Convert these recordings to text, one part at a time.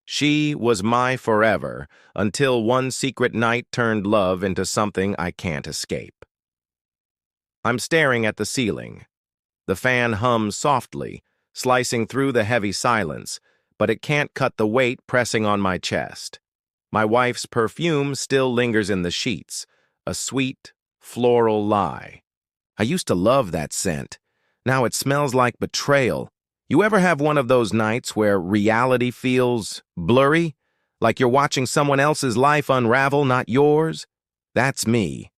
She was my forever until one secret night turned love into something I can't escape. I'm staring at the ceiling. The fan hums softly, slicing through the heavy silence, but it can't cut the weight pressing on my chest. My wife's perfume still lingers in the sheets, a sweet, floral lie. I used to love that scent. Now it smells like betrayal. You ever have one of those nights where reality feels blurry? Like you're watching someone else's life unravel, not yours? That's me,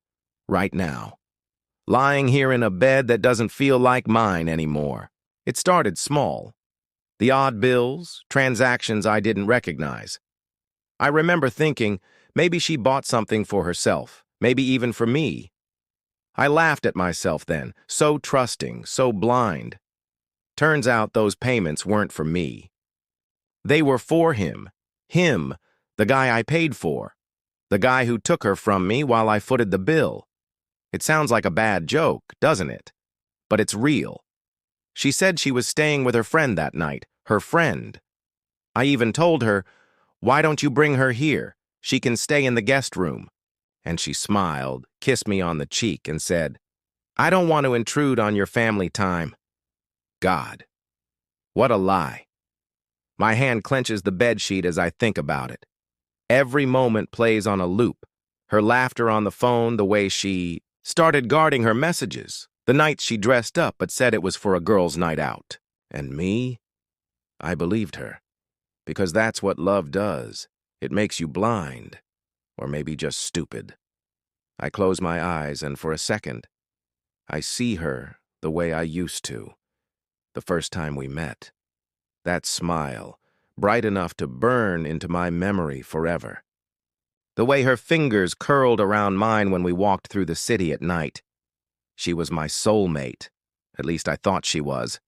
right now. Lying here in a bed that doesn't feel like mine anymore. It started small. The odd bills, transactions I didn't recognize. I remember thinking, maybe she bought something for herself, maybe even for me. I laughed at myself then, so trusting, so blind. Turns out those payments weren't for me. They were for him, the guy I paid for, the guy who took her from me while I footed the bill. It sounds like a bad joke, doesn't it? But it's real. She said she was staying with her friend that night, her friend. I even told her, "Why don't you bring her here? She can stay in the guest room." And she smiled, kissed me on the cheek, and said, "I don't want to intrude on your family time." God, what a lie. My hand clenches the bedsheet as I think about it. Every moment plays on a loop. Her laughter on the phone, the way she started guarding her messages, the nights she dressed up but said it was for a girl's night out. And me? I believed her. Because that's what love does. It makes you blind. Or maybe just stupid. I close my eyes, and for a second, I see her the way I used to. The first time we met. That smile, bright enough to burn into my memory forever. The way her fingers curled around mine when we walked through the city at night. She was my soulmate. At least I thought she was.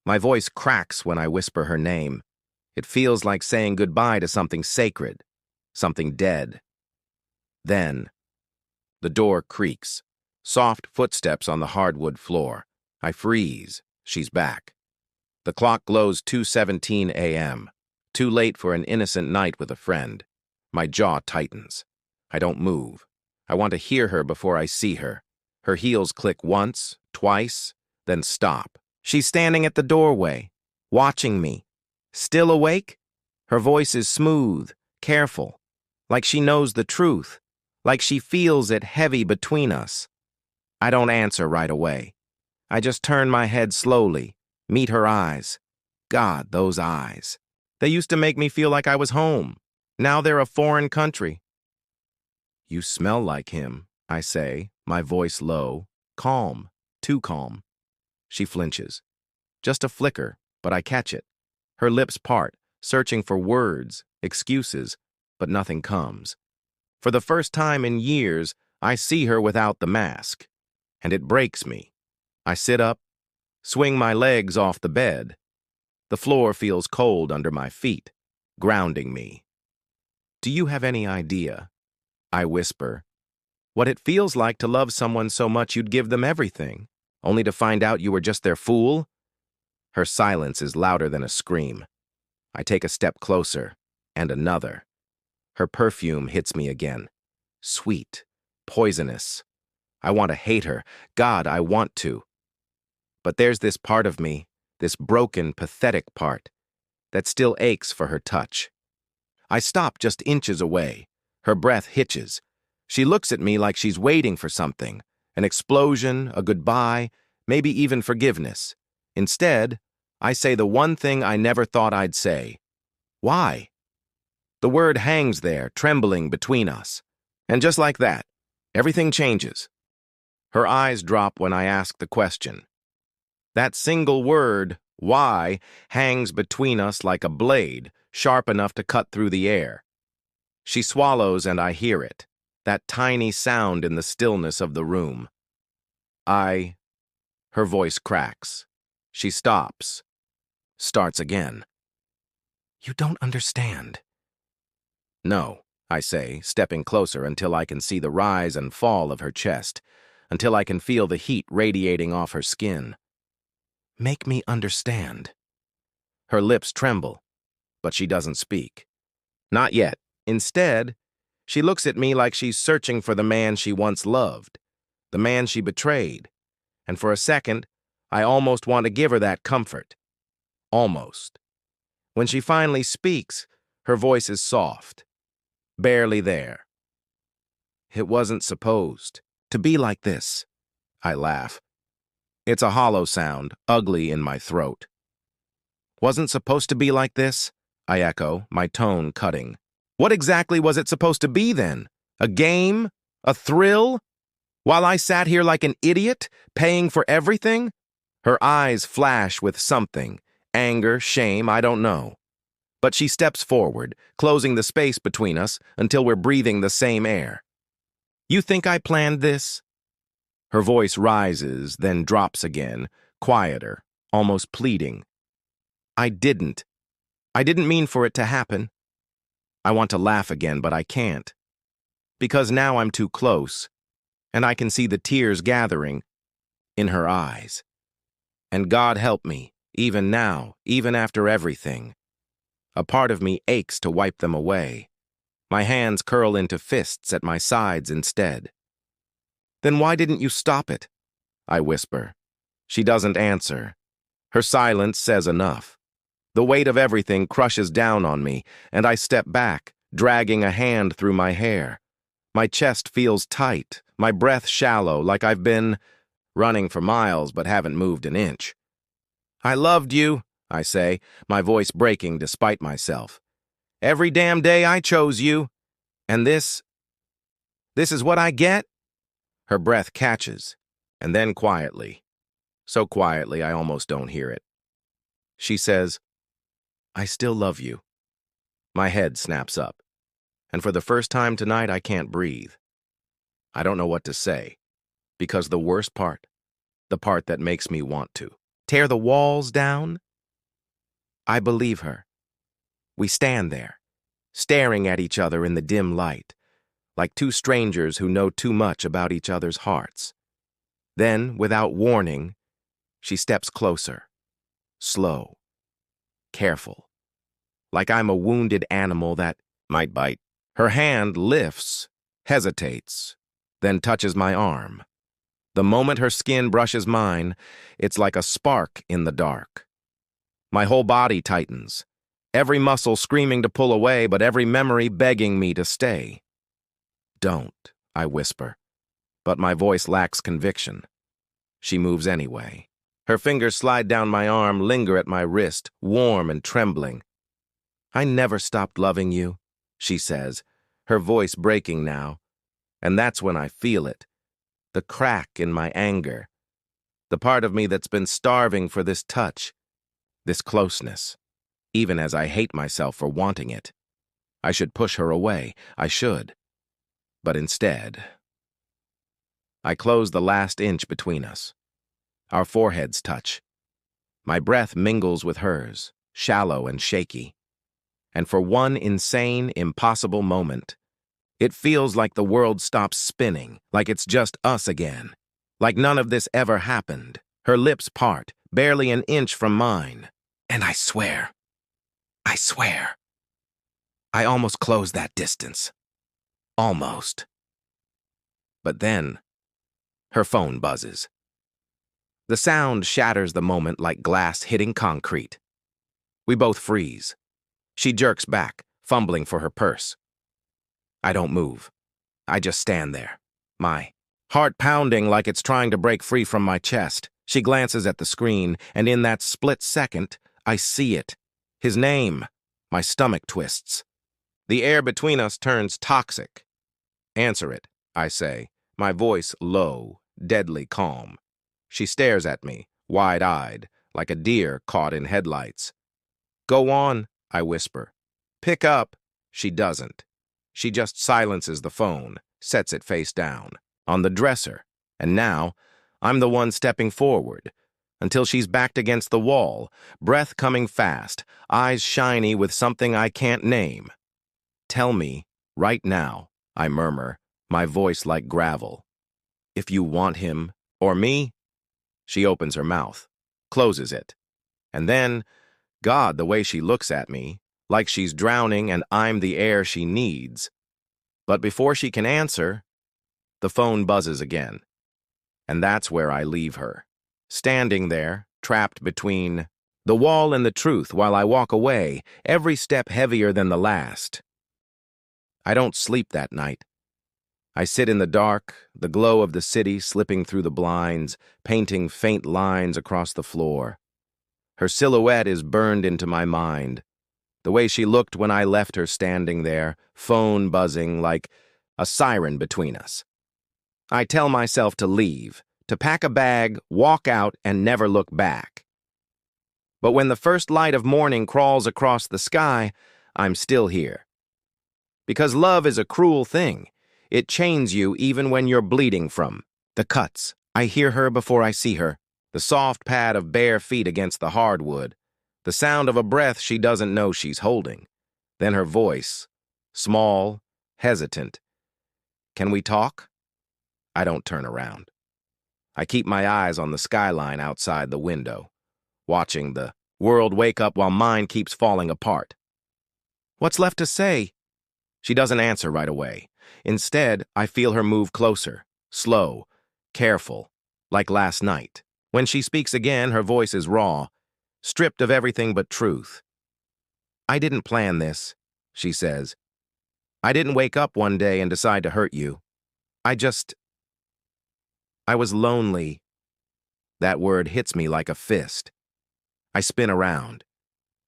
My voice cracks when I whisper her name. It feels like saying goodbye to something sacred, something dead. Then, the door creaks. Soft footsteps on the hardwood floor. I freeze. She's back. The clock glows 2:17 a.m. Too late for an innocent night with a friend. My jaw tightens. I don't move. I want to hear her before I see her. Her heels click once, twice, then stop. She's standing at the doorway, watching me. Still awake? Her voice is smooth, careful, like she knows the truth, like she feels it heavy between us. I don't answer right away. I just turn my head slowly, meet her eyes. God, those eyes. They used to make me feel like I was home. Now they're a foreign country. "You smell like him," I say, my voice low, calm, too calm. She flinches. Just a flicker, but I catch it. Her lips part, searching for words, excuses, but nothing comes. For the first time in years, I see her without the mask, and it breaks me. I sit up, swing my legs off the bed. The floor feels cold under my feet, grounding me. "Do you have any idea," I whisper, "what it feels like to love someone so much you'd give them everything, only to find out you were just their fool?" Her silence is louder than a scream. I take a step closer, and another. Her perfume hits me again. Sweet, poisonous. I want to hate her. God, I want to. But there's this part of me, this broken, pathetic part, that still aches for her touch. I stop just inches away. Her breath hitches. She looks at me like she's waiting for something, an explosion, a goodbye, maybe even forgiveness. Instead, I say the one thing I never thought I'd say. Why? The word hangs there, trembling between us. And just like that, everything changes. Her eyes drop when I ask the question. That single word, why, hangs between us like a blade, sharp enough to cut through the air. She swallows and I hear it, that tiny sound in the stillness of the room. Her voice cracks. She stops, starts again. "You don't understand." "No," I say, stepping closer until I can see the rise and fall of her chest, until I can feel the heat radiating off her skin. "Make me understand." Her lips tremble, but she doesn't speak. Not yet. Instead, she looks at me like she's searching for the man she once loved, the man she betrayed, and for a second, I almost want to give her that comfort. Almost. When she finally speaks, her voice is soft, barely there. It wasn't supposed to be like this. I laugh. It's a hollow sound, ugly in my throat. Wasn't supposed to be like this? I echo, my tone cutting. What exactly was it supposed to be then? A game? A thrill? While I sat here like an idiot, paying for everything? Her eyes flash with something. Anger, shame, I don't know. But she steps forward, closing the space between us until we're breathing the same air. You think I planned this? Her voice rises, then drops again, quieter, almost pleading. I didn't. I didn't mean for it to happen. I want to laugh again, but I can't. Because now I'm too close, and I can see the tears gathering in her eyes. And God help me, even now, even after everything. A part of me aches to wipe them away. My hands curl into fists at my sides instead. Then why didn't you stop it? I whisper. She doesn't answer. Her silence says enough. The weight of everything crushes down on me, and I step back, dragging a hand through my hair. My chest feels tight, my breath shallow, like I've been running for miles but haven't moved an inch. I loved you, I say, my voice breaking despite myself. Every damn day I chose you. And this is what I get? Her breath catches, and then quietly. So quietly I almost don't hear it. She says, I still love you. My head snaps up, and for the first time tonight I can't breathe. I don't know what to say, because the worst part, the part that makes me want to tear the walls down? I believe her. We stand there, staring at each other in the dim light, like two strangers who know too much about each other's hearts. Then, without warning, she steps closer, slow, careful, like I'm a wounded animal that might bite. Her hand lifts, hesitates, then touches my arm. The moment her skin brushes mine, it's like a spark in the dark. My whole body tightens, every muscle screaming to pull away, but every memory begging me to stay. Don't, I whisper, but my voice lacks conviction. She moves anyway. Her fingers slide down my arm, linger at my wrist, warm and trembling. I never stopped loving you, she says, her voice breaking now. And that's when I feel it, the crack in my anger, the part of me that's been starving for this touch, this closeness, even as I hate myself for wanting it. I should push her away, I should. But instead, I close the last inch between us. Our foreheads touch. My breath mingles with hers, shallow and shaky. And for one insane, impossible moment, it feels like the world stops spinning, like it's just us again, like none of this ever happened. Her lips part, barely an inch from mine. And I swear, I almost closed that distance. Almost. But then, her phone buzzes. The sound shatters the moment like glass hitting concrete. We both freeze. She jerks back, fumbling for her purse. I don't move. I just stand there, my heart pounding like it's trying to break free from my chest. She glances at the screen, and in that split second, I see it. His name. My stomach twists. The air between us turns toxic. Answer it, I say, my voice low, deadly calm. She stares at me, wide-eyed, like a deer caught in headlights. Go on, I whisper. Pick up. She doesn't. She just silences the phone, sets it face down, on the dresser, and now, I'm the one stepping forward, until she's backed against the wall, breath coming fast, eyes shiny with something I can't name. Tell me, right now, I murmur, my voice like gravel. If you want him, or me? She opens her mouth, closes it, and then, God, the way she looks at me, like she's drowning and I'm the air she needs. But before she can answer, the phone buzzes again. And that's where I leave her, standing there, trapped between the wall and the truth while I walk away, every step heavier than the last. I don't sleep that night. I sit in the dark, the glow of the city slipping through the blinds, painting faint lines across the floor. Her silhouette is burned into my mind. The way she looked when I left her standing there, phone buzzing like a siren between us. I tell myself to leave, to pack a bag, walk out, and never look back. But when the first light of morning crawls across the sky, I'm still here. Because love is a cruel thing. It chains you even when you're bleeding from the cuts. I hear her before I see her, the soft pad of bare feet against the hardwood, the sound of a breath she doesn't know she's holding. Then her voice, small, hesitant. Can we talk? I don't turn around. I keep my eyes on the skyline outside the window, watching the world wake up while mine keeps falling apart. What's left to say? She doesn't answer right away. Instead, I feel her move closer, slow, careful, like last night. When she speaks again, her voice is raw, stripped of everything but truth. I didn't plan this, she says. I didn't wake up one day and decide to hurt you. I was lonely. That word hits me like a fist. I spin around.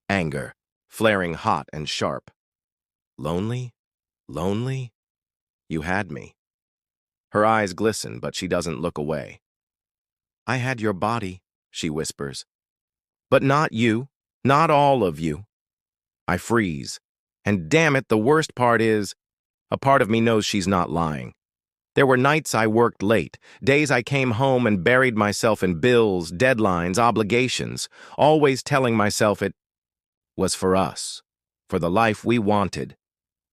Anger, flaring hot and sharp. Lonely? Lonely? You had me. Her eyes glisten, but she doesn't look away. I had your body, she whispers. But not you, not all of you. I freeze. And damn it, the worst part is, a part of me knows she's not lying. There were nights I worked late, days I came home and buried myself in bills, deadlines, obligations, always telling myself it was for us, for the life we wanted.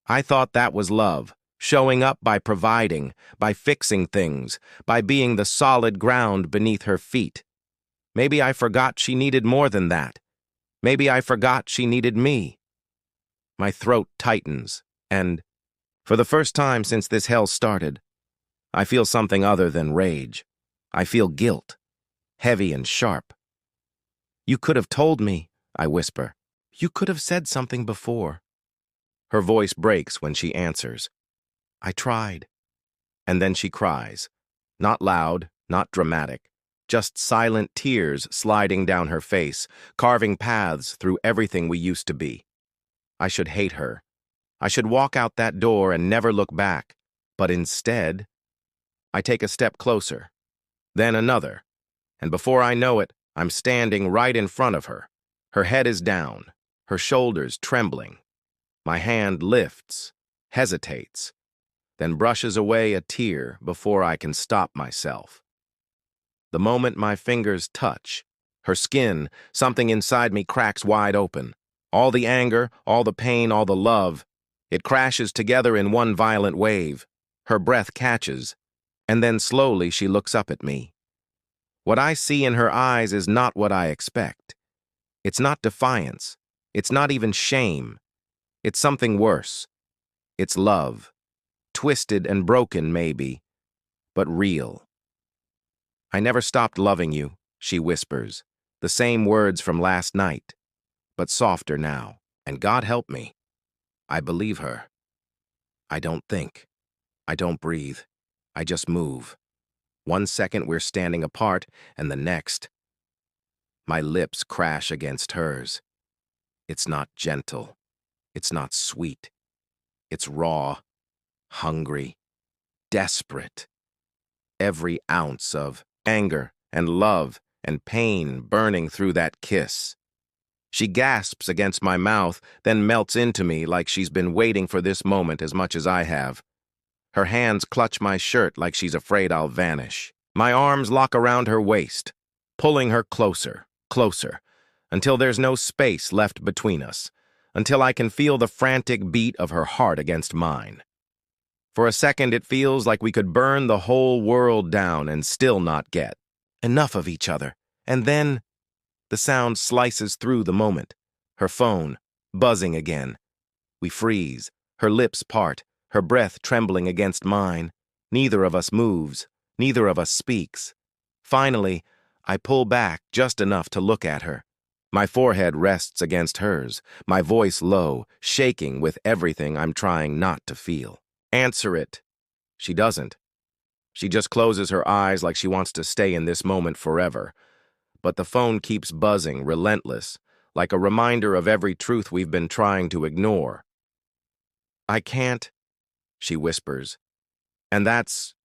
I thought that was love, showing up by providing, by fixing things, by being the solid ground beneath her feet. Maybe I forgot she needed more than that. Maybe I forgot she needed me. My throat tightens, and, for the first time since this hell started, I feel something other than rage. I feel guilt, heavy and sharp. You could have told me, I whisper. You could have said something before. Her voice breaks when she answers. I tried. And then she cries. Not loud, not dramatic. Just silent tears sliding down her face, carving paths through everything we used to be. I should hate her. I should walk out that door and never look back. But instead, I take a step closer, then another, and before I know it, I'm standing right in front of her. Her head is down, her shoulders trembling. My hand lifts, hesitates, then brushes away a tear before I can stop myself. The moment my fingers touch, her skin, something inside me cracks wide open. All the anger, all the pain, all the love, it crashes together in one violent wave. Her breath catches, and then slowly she looks up at me. What I see in her eyes is not what I expect. It's not defiance. It's not even shame. It's something worse. It's love. Twisted and broken, maybe, but real. I never stopped loving you, she whispers, the same words from last night, but softer now. And God help me. I believe her. I don't think. I don't breathe. I just move. 1 second we're standing apart, and the next, my lips crash against hers. It's not gentle. It's not sweet. It's raw, hungry, desperate. Every ounce of anger and love and pain burning through that kiss. She gasps against my mouth, then melts into me like she's been waiting for this moment as much as I have. Her hands clutch my shirt like she's afraid I'll vanish. My arms lock around her waist, pulling her closer, closer, until there's no space left between us, until I can feel the frantic beat of her heart against mine. For a second, it feels like we could burn the whole world down and still not get enough of each other. And then, the sound slices through the moment. Her phone, buzzing again. We freeze. Her lips part, her breath trembling against mine. Neither of us moves. Neither of us speaks. Finally, I pull back just enough to look at her. My forehead rests against hers, my voice low, shaking with everything I'm trying not to feel. Answer it. She doesn't. She just closes her eyes like she wants to stay in this moment forever. But the phone keeps buzzing, relentless, like a reminder of every truth we've been trying to ignore. I can't, she whispers. And that's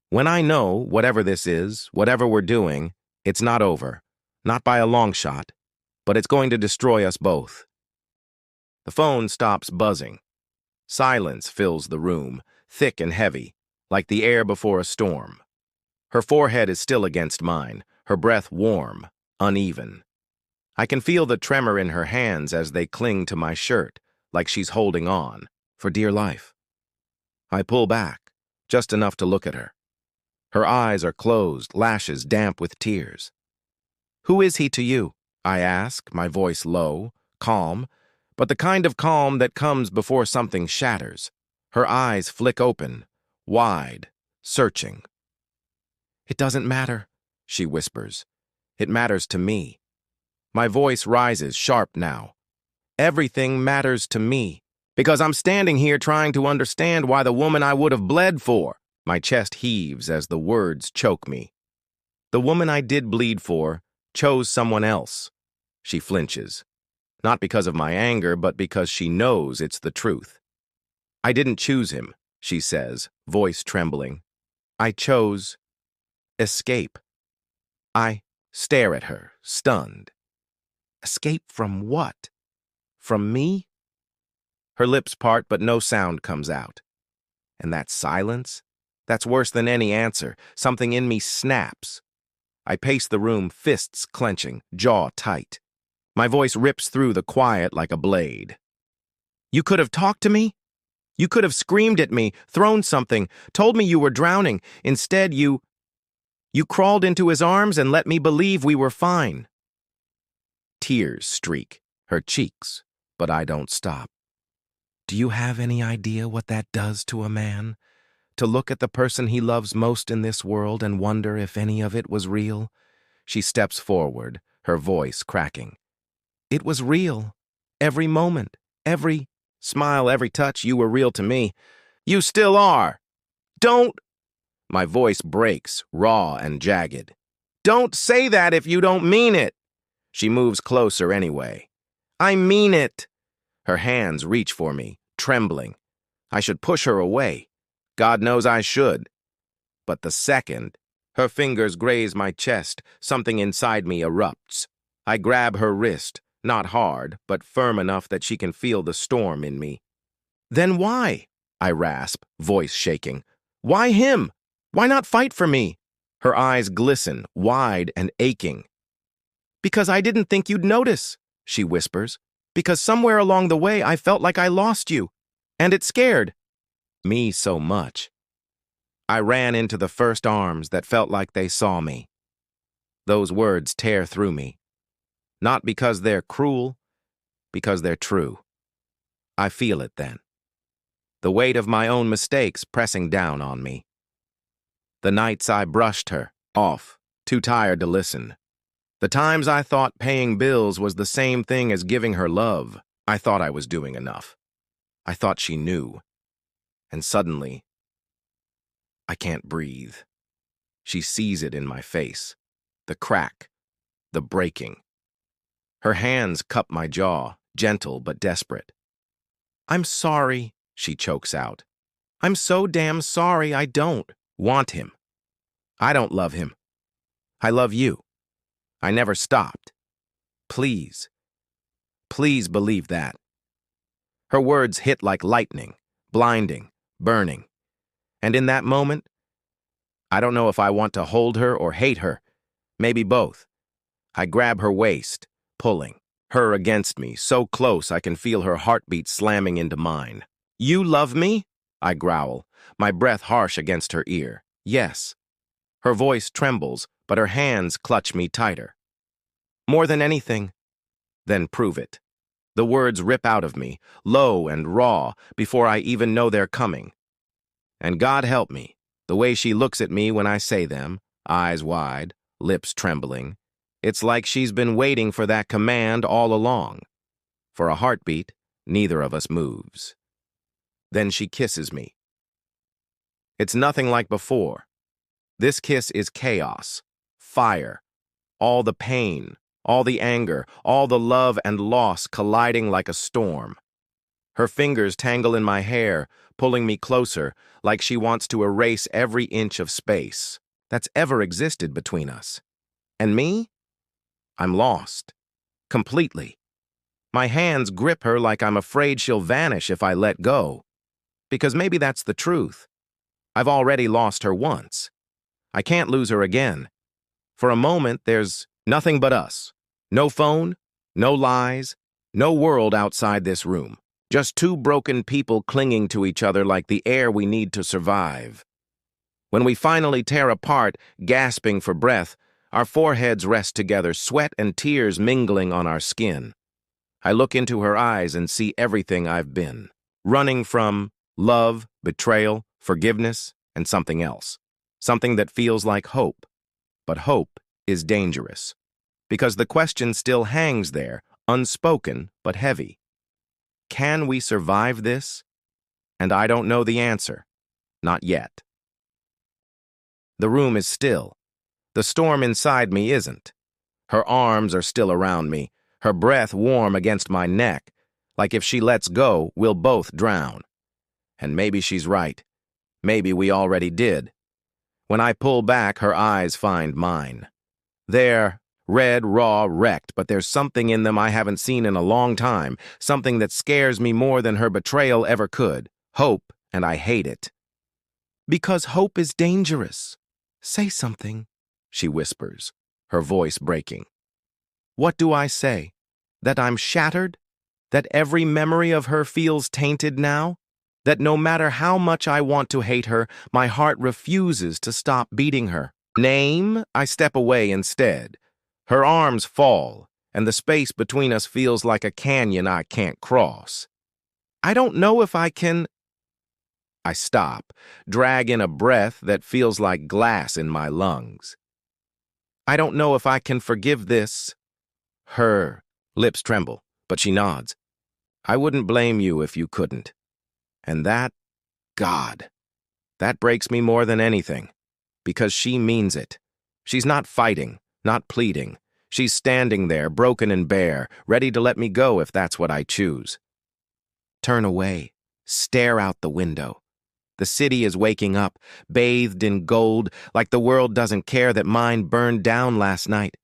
when I know, whatever this is, whatever we're doing, it's not over. Not by a long shot, but it's going to destroy us both. The phone stops buzzing. Silence fills the room, thick and heavy, like the air before a storm. Her forehead is still against mine, her breath warm, uneven. I can feel the tremor in her hands as they cling to my shirt, like she's holding on, for dear life. I pull back, just enough to look at her. Her eyes are closed, lashes damp with tears. Who is he to you? I ask, my voice low, calm, but the kind of calm that comes before something shatters. Her eyes flick open, wide, searching. It doesn't matter, she whispers. It matters to me. My voice rises, sharp now. Everything matters to me, because I'm standing here trying to understand why the woman I would have bled for. My chest heaves as the words choke me. The woman I did bleed for chose someone else. She flinches. Not because of my anger, but because she knows it's the truth. I didn't choose him, she says, voice trembling. I chose escape. I stare at her, stunned. Escape from what? From me? Her lips part, but no sound comes out. And that silence? That's worse than any answer. Something in me snaps. I pace the room, fists clenching, jaw tight. My voice rips through the quiet like a blade. You could have talked to me? You could have screamed at me, thrown something, told me you were drowning. Instead, you crawled into his arms and let me believe we were fine. Tears streak her cheeks, but I don't stop. Do you have any idea what that does to a man? To look at the person he loves most in this world and wonder if any of it was real? She steps forward, her voice cracking. It was real. Every moment, every smile, every touch, you were real to me. You still are. Don't. My voice breaks, raw and jagged. Don't say that if you don't mean it. She moves closer anyway. I mean it. Her hands reach for me, trembling. I should push her away. God knows I should. But the second, her fingers graze my chest, something inside me erupts. I grab her wrist, not hard, but firm enough that she can feel the storm in me. Then why? I rasp, voice shaking. Why him? Why not fight for me? Her eyes glisten, wide and aching. Because I didn't think you'd notice, she whispers. Because somewhere along the way I felt like I lost you. And it scared me so much. I ran into the first arms that felt like they saw me. Those words tear through me. Not because they're cruel, because they're true. I feel it then. The weight of my own mistakes pressing down on me. The nights I brushed her off, too tired to listen. The times I thought paying bills was the same thing as giving her love. I thought I was doing enough. I thought she knew. And suddenly, I can't breathe. She sees it in my face. The crack, the breaking. Her hands cup my jaw, gentle but desperate. I'm sorry, she chokes out. I'm so damn sorry I don't want him. I don't love him. I love you. I never stopped. Please, please believe that. Her words hit like lightning, blinding, burning. And in that moment, I don't know if I want to hold her or hate her, maybe both. I grab her waist, pulling, her against me, so close I can feel her heartbeat slamming into mine. You love me? I growl, my breath harsh against her ear. Yes. Her voice trembles, but her hands clutch me tighter. More than anything, then prove it. The words rip out of me, low and raw, before I even know they're coming. And God help me, the way she looks at me when I say them, eyes wide, lips trembling, it's like she's been waiting for that command all along. For a heartbeat, neither of us moves. Then she kisses me. It's nothing like before. This kiss is chaos, fire, all the pain, all the anger, all the love and loss colliding like a storm. Her fingers tangle in my hair, pulling me closer, like she wants to erase every inch of space that's ever existed between us. And me? I'm lost. Completely. My hands grip her like I'm afraid she'll vanish if I let go. Because maybe that's the truth. I've already lost her once. I can't lose her again. For a moment, there's nothing but us. No phone, no lies, no world outside this room. Just two broken people clinging to each other like the air we need to survive. When we finally tear apart, gasping for breath, our foreheads rest together, sweat and tears mingling on our skin. I look into her eyes and see everything I've been. Running from love, betrayal, forgiveness, and something else. Something that feels like hope. But hope is dangerous. Because the question still hangs there, unspoken but heavy. Can we survive this? And I don't know the answer. Not yet. The room is still. The storm inside me isn't. Her arms are still around me, her breath warm against my neck, like if she lets go, we'll both drown. And maybe she's right. Maybe we already did. When I pull back, her eyes find mine. They're red, raw, wrecked, but there's something in them I haven't seen in a long time, something that scares me more than her betrayal ever could. Hope, and I hate it. Because hope is dangerous. Say something, she whispers, her voice breaking. What do I say? That I'm shattered? That every memory of her feels tainted now? That no matter how much I want to hate her, my heart refuses to stop beating her? Name, I step away instead. Her arms fall, and the space between us feels like a canyon I can't cross. I don't know if I can... I stop, drag in a breath that feels like glass in my lungs. I don't know if I can forgive this. Her lips tremble, but she nods. I wouldn't blame you if you couldn't. And that, God, that breaks me more than anything. Because she means it. She's not fighting, not pleading. She's standing there, broken and bare, ready to let me go if that's what I choose. Turn away, stare out the window. The city is waking up, bathed in gold, like the world doesn't care that mine burned down last night.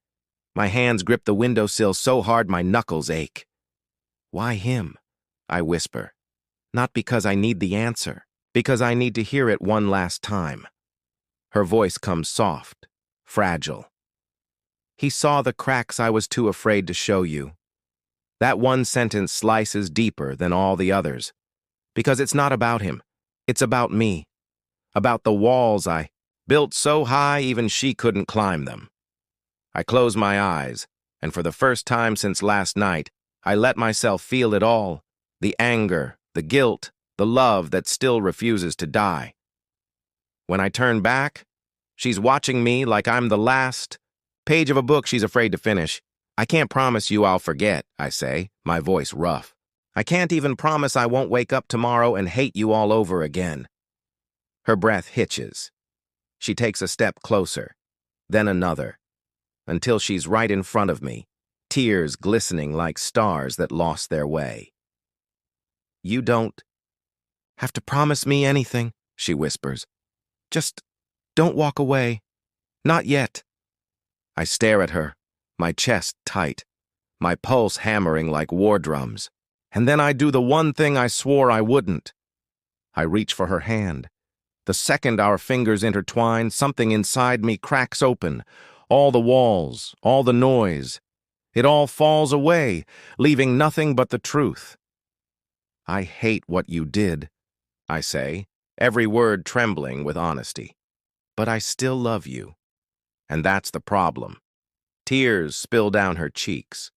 My hands grip the windowsill so hard my knuckles ache. Why him? I whisper. Not because I need the answer, because I need to hear it one last time. Her voice comes soft, fragile. He saw the cracks I was too afraid to show you. That one sentence slices deeper than all the others. Because it's not about him. It's about me. About the walls I built so high even she couldn't climb them. I close my eyes, and for the first time since last night, I let myself feel it all. The anger, the guilt, the love that still refuses to die. When I turn back, she's watching me like I'm the last page of a book she's afraid to finish. I can't promise you I'll forget, I say, my voice rough. I can't even promise I won't wake up tomorrow and hate you all over again. Her breath hitches. She takes a step closer, then another, until she's right in front of me, tears glistening like stars that lost their way. You don't have to promise me anything, she whispers. Just don't walk away. Not yet. I stare at her, my chest tight, my pulse hammering like war drums. And then I do the one thing I swore I wouldn't. I reach for her hand. The second our fingers intertwine, something inside me cracks open. All the walls, all the noise. It all falls away, leaving nothing but the truth. I hate what you did, I say, every word trembling with honesty. But I still love you. And that's the problem. Tears spill down her cheeks.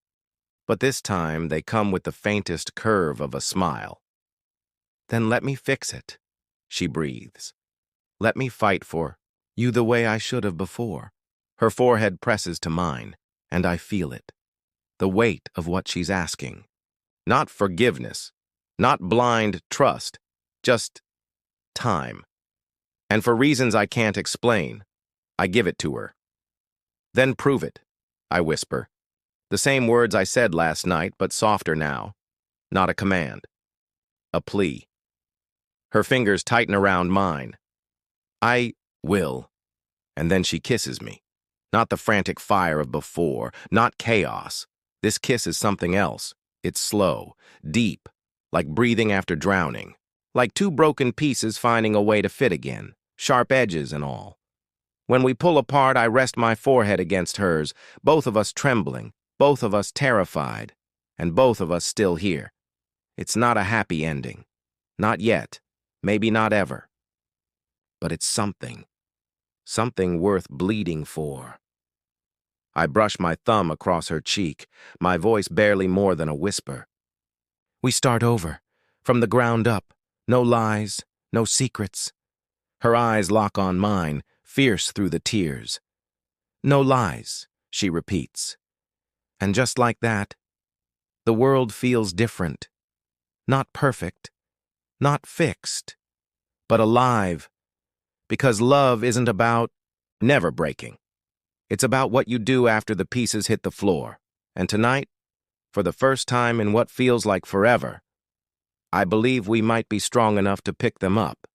but this time they come with the faintest curve of a smile. Then let me fix it, she breathes. Let me fight for you the way I should have before. Her forehead presses to mine, and I feel it. The weight of what she's asking. Not forgiveness, not blind trust, just time. And for reasons I can't explain, I give it to her. Then prove it, I whisper. The same words I said last night, but softer now. Not a command. A plea. Her fingers tighten around mine. I will. And then she kisses me. Not the frantic fire of before, not chaos. This kiss is something else. It's slow, deep, like breathing after drowning. Like two broken pieces finding a way to fit again, sharp edges and all. When we pull apart, I rest my forehead against hers, both of us trembling, both of us terrified, and both of us still here. It's not a happy ending. Not yet. Maybe not ever. But it's something. Something worth bleeding for. I brush my thumb across her cheek, my voice barely more than a whisper. We start over, from the ground up. No lies, no secrets. Her eyes lock on mine, fierce through the tears. No lies, she repeats. And just like that, the world feels different. Not perfect, not fixed, but alive. Because love isn't about never breaking. It's about what you do after the pieces hit the floor. And tonight, for the first time in what feels like forever, I believe we might be strong enough to pick them up.